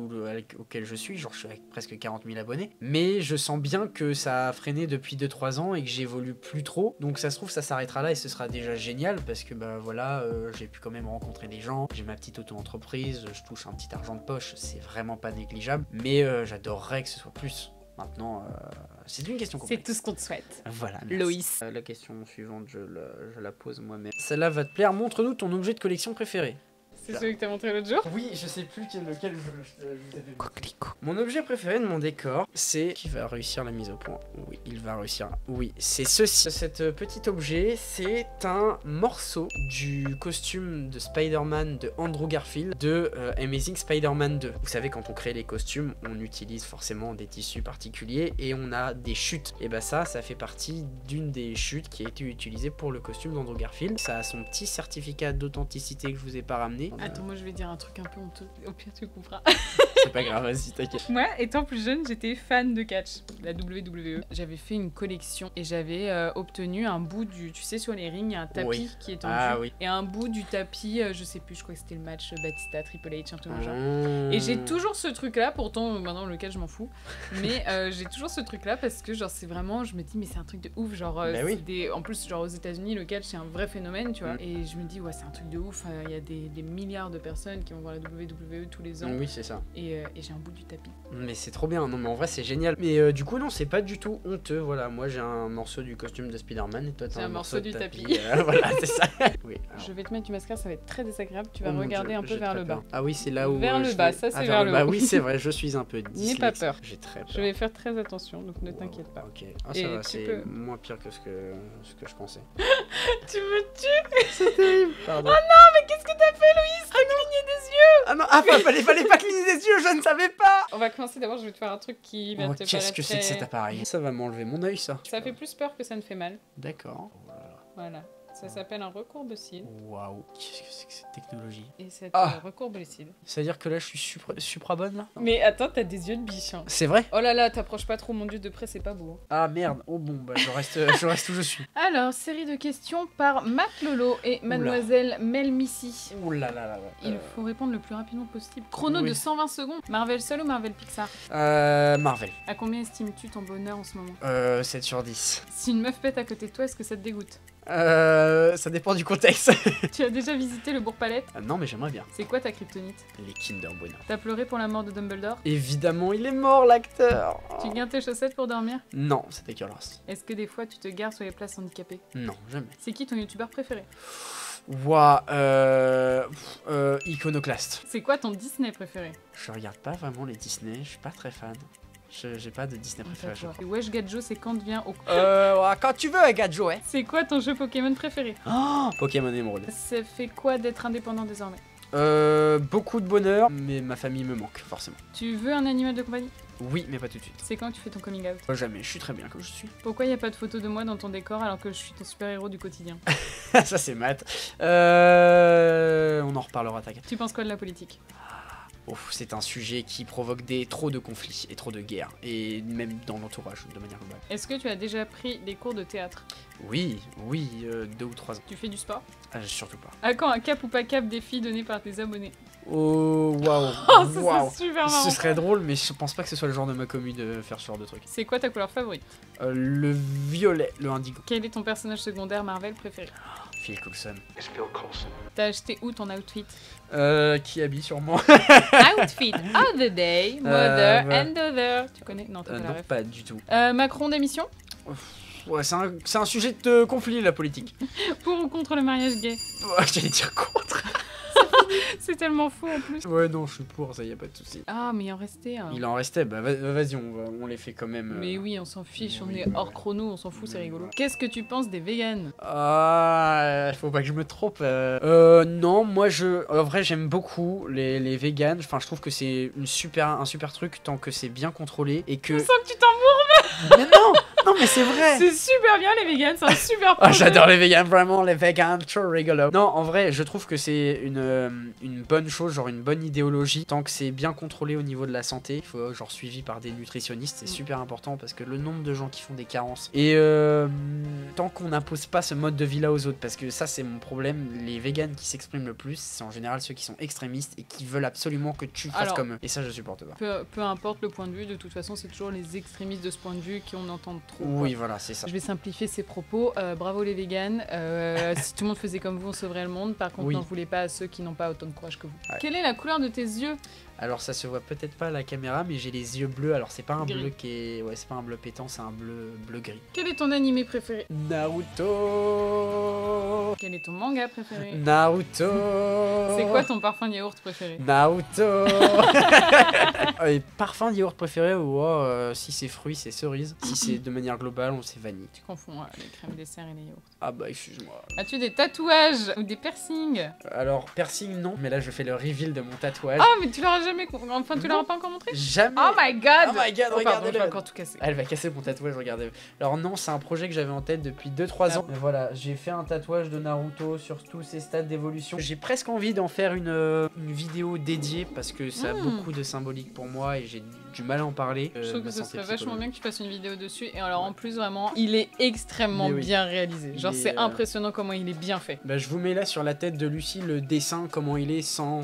auquel je suis, genre je suis avec presque 40 000 abonnés, mais je sens bien que ça a freiné depuis 2-3 ans et que j'évolue plus trop, donc ça se trouve ça s'arrêtera là et ce sera déjà génial parce que j'ai pu quand même rencontrer des gens, j'ai ma petite auto-entreprise, je touche un petit argent de poche, c'est vraiment pas négligeable, mais j'adorerais que ce soit plus. Maintenant, c'est une question complexe. C'est tout ce qu'on te souhaite. Voilà. Merci. Loïs. La question suivante, je la pose moi-même. Celle-là va te plaire. Montre-nous ton objet de collection préféré. C'est celui que t'as montré l'autre jour? Oui, je sais plus lequel je t'avais. Mon objet préféré de mon décor, c'est... Qui va réussir la mise au point? Oui, il va réussir. Oui, c'est ceci. Cet petit objet, c'est un morceau du costume de Spider-Man de Andrew Garfield de Amazing Spider-Man 2. Vous savez, quand on crée les costumes, on utilise forcément des tissus particuliers et on a des chutes. Et ça fait partie d'une des chutes qui a été utilisée pour le costume d'Andrew Garfield. Ça a son petit certificat d'authenticité que je vous ai pas ramené. Attends, moi je vais dire un truc un peu honteux. Au pire, tu couperas. C'est pas grave, vas-y, t'inquiète. Moi, étant plus jeune, j'étais fan de catch, la WWE. J'avais fait une collection et j'avais obtenu un bout du... Tu sais, sur les rings, il y a un tapis qui est tendu. Ah oui. Et un bout du tapis, je sais plus, je crois que c'était le match Batista, Triple H, un truc comme genre. Et j'ai toujours ce truc-là, pourtant, maintenant, le catch, je m'en fous. Mais j'ai toujours ce truc-là parce que, genre, c'est vraiment... Je me dis, mais c'est un truc de ouf. Genre, en plus, genre, aux États-Unis, le catch, c'est un vrai phénomène, tu vois. Et je me dis, ouais, c'est un truc de ouf. Il y a des milliards de personnes qui vont voir la WWE tous les ans. Oui, c'est ça. Et j'ai un bout du tapis. Mais c'est trop bien, non mais en vrai c'est génial. Mais du coup non, c'est pas du tout honteux, voilà. Moi j'ai un morceau du costume de Spider-Man et toi t'as un morceau du tapis. Voilà, c'est ça. Oui, alors... Je vais te mettre du mascara, ça va être très désagréable. Tu vas regarder un peu vers le bas. Ah oui, c'est là où... Vers le bas, ça c'est vers le haut. Bah oui, c'est vrai, je suis un peu dyslexique. N'aie pas peur. J'ai très peur. Je vais faire très attention, donc ne t'inquiète pas. Ok, ça va, c'est moins pire que ce que je pensais. Tu me tues. C'est terrible. Pardon. Oh non, mais qu'est-ce que t'as fait, Loïs? T'as cligné des yeux. Ah non, fallait pas cligner des yeux, je ne savais pas. On va commencer d'abord, je vais te faire un truc qui va te paraître. Qu'est-ce que c'est que cet appareil? Ça va m'enlever mon œil, ça. Ça fait plus peur que ça ne fait mal. D'accord. Voilà. Ça s'appelle un recourbe cils. Waouh, qu'est-ce que c'est que cette technologie? Et cette recourbe les cils. C'est-à-dire que là, je suis supra bonne, là? Mais attends, t'as des yeux de biche. Hein. C'est vrai? Oh là là, t'approches pas trop, mon dieu, de près, c'est pas beau. Ah merde, oh bon, bah je reste où je suis. Alors, série de questions par Matt Lolo et Mademoiselle Mel Missy. Ouh là là là. Il faut répondre le plus rapidement possible. Chrono de 120 secondes. Marvel seul ou Marvel Pixar? Marvel. À combien estimes-tu ton bonheur en ce moment? 7 sur 10. Si une meuf pète à côté de toi, est-ce que ça te dégoûte? Ça dépend du contexte. Tu as déjà visité le Bourg-Palette? Non, mais j'aimerais bien. C'est quoi ta kryptonite? Les Kinder Bueno. T'as pleuré pour la mort de Dumbledore? Évidemment, il est mort, l'acteur. Tu gardes tes chaussettes pour dormir? Non, c'est dégueulasse. Est-ce que des fois tu te gares sur les places handicapées? Non, jamais. C'est qui ton youtubeur préféré? Ouah, Iconoclast. C'est quoi ton Disney préféré? Je regarde pas vraiment les Disney, je suis pas très fan. J'ai pas de Disney préféré. Wesh Gadjo, c'est quand vient au... quand tu veux, Gadjo, ouais. C'est quoi ton jeu Pokémon préféré? Oh, Pokémon Emerald. Ça fait quoi d'être indépendant désormais? Beaucoup de bonheur, mais ma famille me manque, forcément. Tu veux un animal de compagnie? Oui, mais pas tout de suite. C'est quand que tu fais ton coming out? Jamais, je suis très bien comme je suis. Pourquoi y a pas de photo de moi dans ton décor alors que je suis ton super-héros du quotidien? Ça c'est mat. On en reparlera, t'inquiète. Tu penses quoi de la politique? C'est un sujet qui provoque trop de conflits et trop de guerres, et même dans l'entourage de manière globale. Est-ce que tu as déjà pris des cours de théâtre? Oui, 2 ou 3 ans. Tu fais du sport? Surtout pas. À quand un cap ou pas cap défi donné par tes abonnés? Oh, waouh. Oh, ça serait super marrant. Ce serait drôle, mais je pense pas que ce soit le genre de ma commu de faire ce genre de truc. C'est quoi ta couleur favorite? Le violet, le indigo. Quel est ton personnage secondaire Marvel préféré? Phil Coulson. T'as acheté où ton outfit? Qui habille sur moi? Outfit of the day, mother and other. Tu connais? Non, t'as pas la Non, ref. pas du tout. Macron démission? Ouais, c'est un sujet de conflit, la politique. Pour ou contre le mariage gay? Ouais, j'allais dire contre. C'est tellement fou en plus. Ouais, non, je suis pour, ça y a pas de souci. Ah, mais il en restait un. Il en restait, bah vas-y, on les fait quand même. Mais oui, on s'en fiche, on oui, est hors chrono, on s'en fout, c'est rigolo. Qu'est-ce que tu penses des véganes? Ah, faut pas que je me trompe. Non, moi en vrai j'aime beaucoup les véganes. Enfin, je trouve que c'est un super truc tant que c'est bien contrôlé et que. Je sens que tu t'en Mais non, mais c'est vrai. C'est super bien les véganes, c'est un super Ah, projet. j'adore les véganes, vraiment les véganes, trop rigolo. Non, en vrai, je trouve que c'est une bonne chose, genre une bonne idéologie, tant que c'est bien contrôlé au niveau de la santé. Il faut genre suivi par des nutritionnistes, c'est super important parce que le nombre de gens qui font des carences. Et tant qu'on n'impose pas ce mode de vie là aux autres, parce que ça c'est mon problème, les véganes qui s'expriment le plus, c'est en général ceux qui sont extrémistes et qui veulent absolument que tu fasses comme eux. Et ça je supporte pas. Peu importe le point de vue, de toute façon c'est toujours les extrémistes de ce point de vue qui on entend trop. Oui, voilà, c'est ça. Je vais simplifier ces propos. Bravo les véganes. Si tout le monde faisait comme vous, on sauverait le monde. Par contre, Oui. n'en voulez pas à ceux qui n'ont pas autant de courage que vous. Ouais. Quelle est la couleur de tes yeux? Alors ça se voit peut-être pas à la caméra, mais j'ai les yeux bleus. Alors c'est pas un Gris. bleu qui est, ouais, c'est pas un bleu pétant, c'est un bleu gris. Quel est ton animé préféré? Naruto. Quel est ton manga préféré? Naruto. C'est quoi ton parfum de yaourt préféré? Naruto. Et parfum de yaourt préféré, si c'est fruits, c'est cerise. Si c'est de manière globale, c'est vanille. Tu confonds les crèmes dessert et les yaourts. Ah bah excuse-moi. As-tu des tatouages ou des piercings? Alors piercing non, mais là je fais le reveal de mon tatouage. Oh mais tu l'auras jamais... Enfin tu l'auras pas encore montré? Jamais. Oh my god! Oh my god, Oh, pardon, regardez-le. je vais encore tout casser. Elle va casser mon tatouage, regardez. Alors non, c'est un projet que j'avais en tête depuis 2-3 ans. Mais voilà, j'ai fait un tatouage de Naruto sur tous ses stades d'évolution. J'ai presque envie d'en faire une vidéo dédiée parce que ça a beaucoup de symbolique pour moi et j'ai du mal à en parler. Je trouve ma que ce santé serait vachement psychologique. bien que tu fasses une vidéo dessus. Et alors en plus vraiment, il est extrêmement Mais oui. bien réalisé. Genre Il est, c'est impressionnant comment il est bien fait. Bah, je vous mets là sur la tête de Lucie le dessin, comment il est sans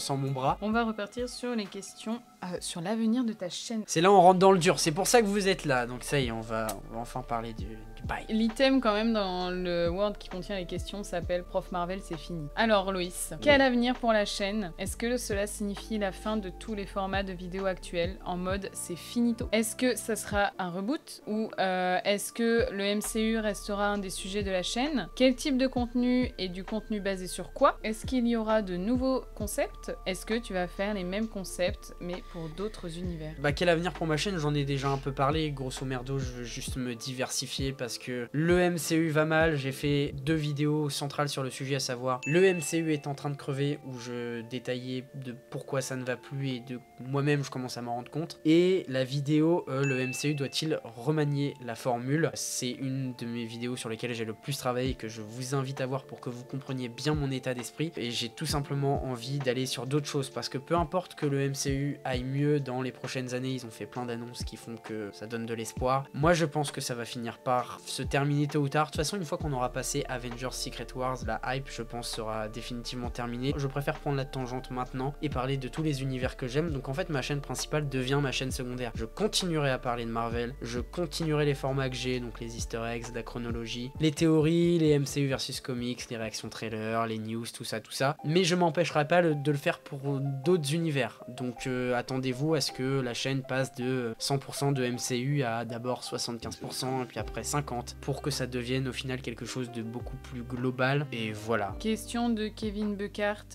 mon bras. On va repartir sur les questions sur l'avenir de ta chaîne. C'est là on rentre dans le dur, c'est pour ça que vous êtes là. Donc ça y est, on va enfin parler du bail. L'item quand même dans le Word qui contient les questions s'appelle Prof Marvel c'est fini. Alors Loïs, quel avenir pour la chaîne? Est-ce que cela signifie la fin de tous les formats de vidéos actuels en mode c'est finito? Est-ce que ça sera un reboot ou est-ce que le MCU restera un des sujets de la chaîne? Quel type de contenu et du contenu basé sur quoi? Est-ce qu'il y aura de nouveaux concepts? Est-ce que tu vas faire les mêmes concepts mais pour d'autres univers? Bah quel avenir pour ma chaîne? J'en ai déjà un peu parlé, grosso merdo je veux juste me diversifier parce que le MCU va mal, j'ai fait 2 vidéos centrales sur le sujet, à savoir le MCU est en train de crever où je détaillais de pourquoi ça ne va plus et de moi-même je commence à m'en rendre compte, et la vidéo le MCU doit-il remanier la formule? C'est une de mes vidéos sur lesquelles j'ai le plus travaillé et que je vous invite à voir pour que vous compreniez bien mon état d'esprit, et j'ai tout simplement envie d'aller sur d'autres choses parce que peu importe que le MCU aille mieux dans les prochaines années, ils ont fait plein d'annonces qui font que ça donne de l'espoir. Moi je pense que ça va finir par se terminer tôt ou tard. De toute façon, une fois qu'on aura passé Avengers Secret Wars, la hype je pense sera définitivement terminée. Je préfère prendre la tangente maintenant et parler de tous les univers que j'aime. Donc en fait ma chaîne principale devient ma chaîne secondaire. Je continuerai à parler de Marvel, je continuerai les formats que j'ai, donc les easter eggs, la chronologie, les théories, les MCU versus comics, les réactions trailers, les news, tout ça. Mais je m'empêcherai pas de le faire pour d'autres univers. Donc attendez-vous à ce que la chaîne passe de 100% de MCU à d'abord 75% et puis après 50%, conséquente pour que ça devienne au final quelque chose de beaucoup plus global. Et voilà. Question de Kevin Buckart.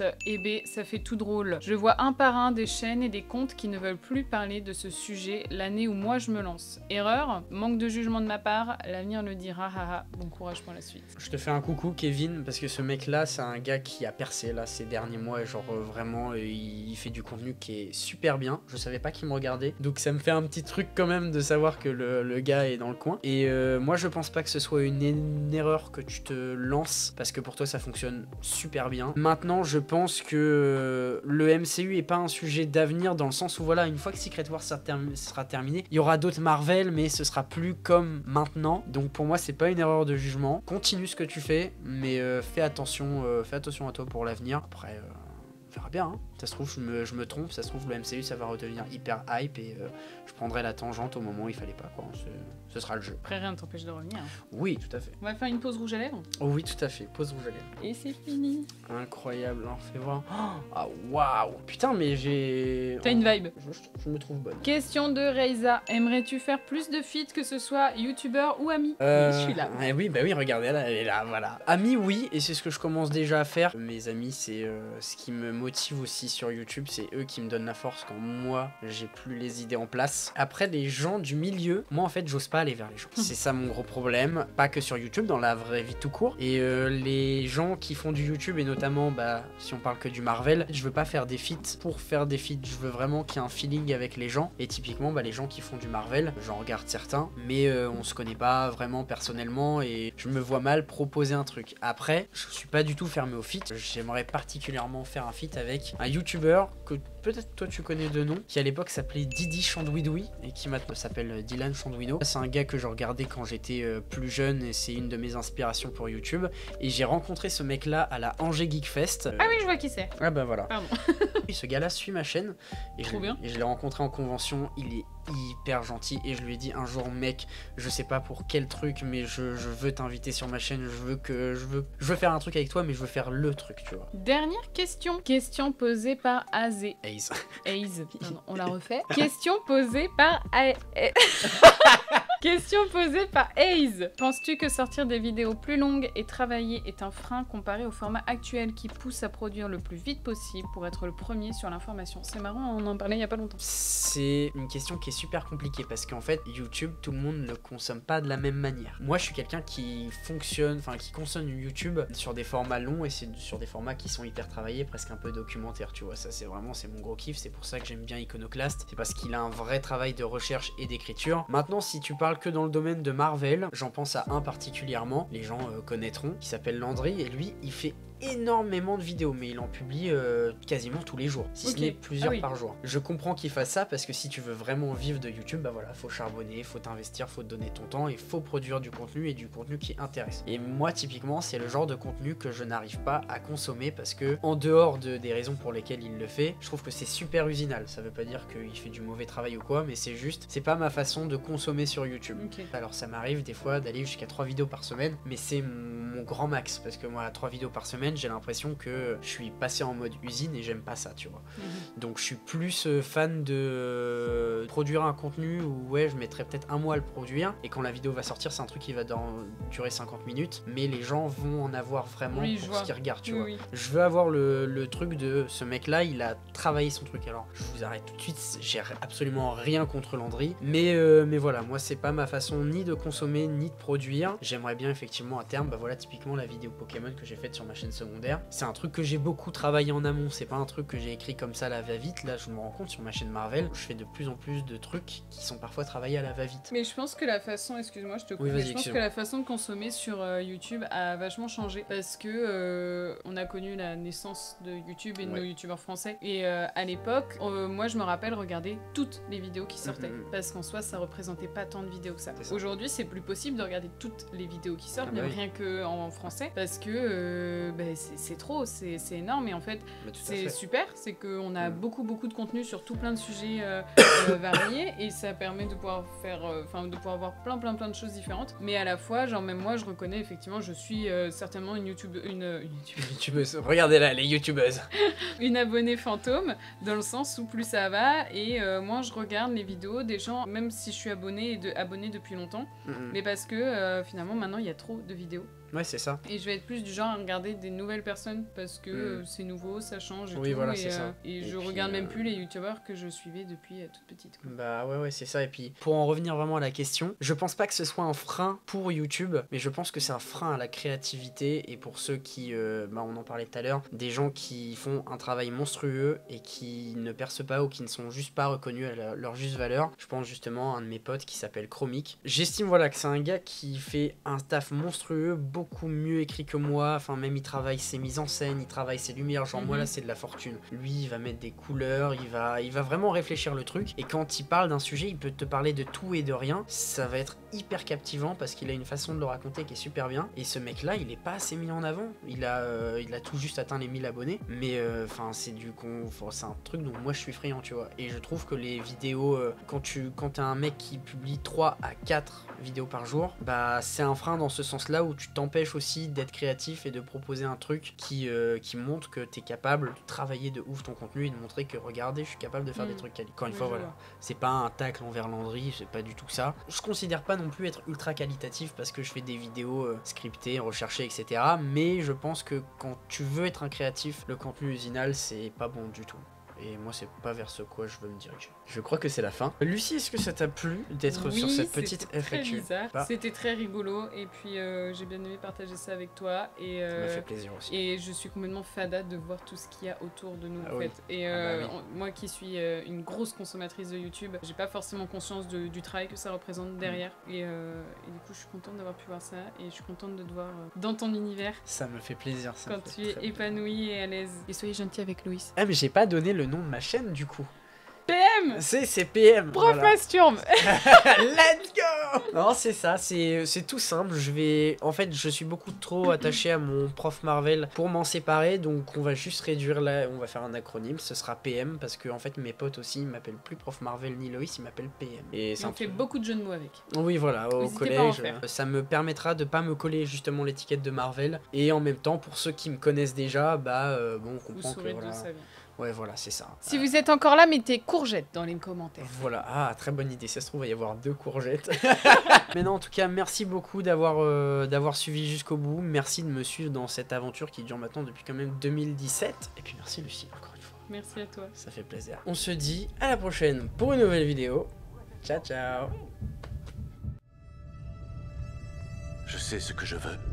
Ça fait tout drôle. Je vois un par un des chaînes et des comptes qui ne veulent plus parler de ce sujet l'année où moi je me lance. Erreur, manque de jugement de ma part, l'avenir le dira, haha. Bon courage pour la suite. Je te fais un coucou Kevin, parce que ce mec là c'est un gars qui a percé là ces derniers mois, genre vraiment il fait du contenu qui est super bien. Je savais pas qu'il me regardait, donc ça me fait un petit truc quand même de savoir que le gars est dans le coin. Et moi je pense pas que ce soit une erreur que tu te lances, parce que pour toi ça fonctionne super bien. Maintenant je pense que le MCU est pas un sujet d'avenir, dans le sens où voilà, une fois que Secret Wars sera terminé, il y aura d'autres Marvel, mais ce sera plus comme maintenant. Donc pour moi c'est pas une erreur de jugement. Continue ce que tu fais, mais fais attention à toi pour l'avenir. Après on verra bien, hein. Ça se trouve je me trompe, ça se trouve le MCU ça va redevenir hyper hype et je prendrai la tangente au moment où il fallait pas, quoi. Ce sera le jeu. Après rien ne t'empêche de revenir. Oui, tout à fait. On va faire une pause rouge à lèvres. Oh oui, tout à fait, pause rouge à lèvres. Et c'est fini. Incroyable, alors fais voir. Ah waouh. Putain mais j'ai... T'as une vibe. Je me trouve bonne. Question de Reiza. Aimerais-tu faire plus de feats, que ce soit youtubeur ou ami? Je suis là. Oui, bah oui, regardez, elle est là, voilà. Amis, oui, et c'est ce que je commence déjà à faire. Mes amis, c'est ce qui me motive aussi sur YouTube, c'est eux qui me donnent la force quand moi, j'ai plus les idées en place. Après, les gens du milieu, moi en fait, j'ose pas aller vers les gens. C'est ça mon gros problème, pas que sur YouTube, dans la vraie vie tout court. Et les gens qui font du YouTube, et notamment, bah, si on parle que du Marvel, je veux pas faire des feats pour faire des feats, je veux vraiment qu'il y ait un feeling avec les gens. Et typiquement, bah, les gens qui font du Marvel, j'en regarde certains, mais on se connaît pas vraiment personnellement et je me vois mal proposer un truc. Après, je suis pas du tout fermé au feat, j'aimerais particulièrement faire un feat avec un YouTuber que peut-être toi tu connais de nom, qui à l'époque s'appelait Didi Chandouidoui et qui maintenant s'appelle Dylan Chandouino. C'est un gars que je regardais quand j'étais plus jeune et c'est une de mes inspirations pour YouTube. Et j'ai rencontré ce mec là à la Angers Geek Fest. Ah oui, je vois qui c'est. Ah bah voilà. Pardon. Et ce gars là suit ma chaîne et Trop bien. Et je l'ai rencontré en convention, il est hyper gentil et je lui ai dit un jour mec, je sais pas pour quel truc mais je veux t'inviter sur ma chaîne, je veux faire un truc avec toi mais je veux faire le truc, tu vois. Dernière question. Question posée par Azé. Ace. Pardon, on la refait. Question posée par Question posée par Aze. Penses-tu que sortir des vidéos plus longues et travailler est un frein comparé au format actuel qui pousse à produire le plus vite possible pour être le premier sur l'information? C'est marrant, on en parlait il y a pas longtemps. C'est une question qui est super compliquée parce qu'en fait YouTube, tout le monde ne le consomme pas de la même manière. Moi je suis quelqu'un qui qui consomme YouTube sur des formats longs et c'est sur des formats qui sont hyper travaillés, presque un peu documentaires, tu vois. Ça c'est mon gros kiff, c'est pour ça que j'aime bien Iconoclast, c'est parce qu'il a un vrai travail de recherche et d'écriture. Maintenant si tu parles que dans le domaine de Marvel, j'en pense à un particulièrement, les gens connaîtront, qui s'appelle Landry et lui il fait énormément de vidéos, mais il en publie quasiment tous les jours, si ce n'est plusieurs par jour. Je comprends qu'il fasse ça parce que si tu veux vraiment vivre de YouTube, bah voilà, faut charbonner, faut t'investir, faut te donner ton temps et faut produire du contenu et du contenu qui intéresse. Et moi typiquement c'est le genre de contenu que je n'arrive pas à consommer parce que en dehors des raisons pour lesquelles il le fait, je trouve que c'est super usinal. Ça veut pas dire qu'il fait du mauvais travail ou quoi, mais c'est juste, c'est pas ma façon de consommer sur YouTube. Alors ça m'arrive des fois d'aller jusqu'à 3 vidéos par semaine, mais c'est mon grand max parce que moi à 3 vidéos par semaine j'ai l'impression que je suis passé en mode usine et j'aime pas ça, tu vois. Donc je suis plus fan de produire un contenu où ouais je mettrais peut-être un mois à le produire et quand la vidéo va sortir c'est un truc qui va durer 50 minutes mais les gens vont en avoir vraiment pour ce qu'ils regardent, tu vois. Je veux avoir le truc de ce mec là, il a travaillé son truc. Alors je vous arrête tout de suite, j'ai absolument rien contre Landry mais voilà, moi c'est pas ma façon ni de consommer ni de produire. J'aimerais bien effectivement à terme, bah voilà typiquement la vidéo Pokémon que j'ai faite sur ma chaîne secondaire, c'est un truc que j'ai beaucoup travaillé en amont, c'est pas un truc que j'ai écrit comme ça à la va-vite. Là je me rends compte sur ma chaîne Marvel, je fais de plus en plus de trucs qui sont parfois travaillés à la va-vite. Mais je pense que la façon, excuse-moi je te coupe, je pense que la façon de consommer sur YouTube a vachement changé parce que on a connu la naissance de YouTube et de nos youtubeurs français et à l'époque, moi je me rappelle regarder toutes les vidéos qui sortaient parce qu'en soi ça représentait pas tant de vidéos que ça. Aujourd'hui c'est plus possible de regarder toutes les vidéos qui sortent, même rien que en français, parce que c'est trop, c'est énorme. Et en fait, c'est super, c'est qu'on a beaucoup de contenu sur tout plein de sujets variés, et ça permet de pouvoir faire, de pouvoir voir plein de choses différentes. Mais à la fois, genre même moi, je reconnais effectivement, je suis certainement une YouTubeuse. Regardez-la, les YouTubeuses. Une abonnée fantôme, dans le sens où plus ça va, et moins je regarde les vidéos des gens, même si je suis abonnée depuis longtemps, mais parce que finalement maintenant il y a trop de vidéos. Ouais, c'est ça. Et je vais être plus du genre à regarder des nouvelles personnes parce que c'est nouveau, ça change et oui, tout. Voilà, c'est ça. Et je regarde même plus les youtubeurs que je suivais depuis toute petite. Quoi. Bah ouais, c'est ça. Et puis, pour en revenir vraiment à la question, je pense pas que ce soit un frein pour YouTube, mais je pense que c'est un frein à la créativité. Et pour ceux qui, on en parlait tout à l'heure, des gens qui font un travail monstrueux et qui ne percent pas ou qui ne sont juste pas reconnus à leur juste valeur. Je pense justement à un de mes potes qui s'appelle Chromic. J'estime que c'est un gars qui fait un taf monstrueux, beaucoup mieux écrit que moi, enfin même il travaille ses mises en scène, il travaille ses lumières, genre moi là c'est de la fortune. Lui il va mettre des couleurs, il va vraiment réfléchir le truc, et quand il parle d'un sujet il peut te parler de tout et de rien, ça va être hyper captivant parce qu'il a une façon de le raconter qui est super bien, et ce mec là il est pas assez mis en avant, il a tout juste atteint les 1000 abonnés, mais c'est un truc dont moi je suis friand, tu vois, et je trouve que les vidéos, quand t'as un mec qui publie 3 à 4 vidéos par jour, bah c'est un frein dans ce sens là où tu t'empêches aussi d'être créatif et de proposer un truc qui montre que t'es capable de travailler de ouf ton contenu et de montrer que regardez, je suis capable de faire des trucs quali. Encore une fois, voilà, c'est pas un tacle envers Landry, c'est pas du tout ça. Je considère pas non plus être ultra qualitatif parce que je fais des vidéos scriptées, recherchées, etc. Mais je pense que quand tu veux être un créatif, le contenu usinal c'est pas bon du tout. Et moi, c'est pas vers ce quoi je veux me diriger. Je crois que c'est la fin. Lucie, est-ce que ça t'a plu d'être sur cette petite FAQ? C'était très rigolo. Et puis, j'ai bien aimé partager ça avec toi. Et, ça m'a fait plaisir aussi. Et je suis complètement fada de voir tout ce qu'il y a autour de nous, en fait. Et moi qui suis une grosse consommatrice de YouTube, j'ai pas forcément conscience du travail que ça représente derrière. Et du coup, je suis contente d'avoir pu voir ça. Et je suis contente de te voir dans ton univers. Ça me fait plaisir. Quand tu es épanouie et à l'aise. Et soyez gentil avec Loïs. Ah, mais j'ai pas donné le nom de ma chaîne du coup. PM. C'est PM. Prof Masturbe. Let's go. Non, c'est ça, c'est tout simple. En fait, je suis beaucoup trop attaché à mon prof Marvel pour m'en séparer, donc on va juste réduire là, on va faire un acronyme, ce sera PM, parce que en fait mes potes aussi, ils m'appellent plus prof Marvel ni Loïs, ils m'appellent PM. Et on fait beaucoup de jeux de mots avec. Oui, voilà, au collège, ça me permettra de pas me coller justement l'étiquette de Marvel, et en même temps, pour ceux qui me connaissent déjà, on comprend que voilà. Ouais, voilà, c'est ça. Si vous êtes encore là, mettez courgette dans les commentaires. Voilà, très bonne idée. Ça se trouve, il va y avoir 2 courgettes. Mais non, en tout cas, merci beaucoup d'avoir suivi jusqu'au bout. Merci de me suivre dans cette aventure qui dure maintenant depuis quand même 2017. Et puis merci Lucie, encore une fois. Merci à toi. Ça fait plaisir. On se dit à la prochaine pour une nouvelle vidéo. Ciao, ciao. Je sais ce que je veux.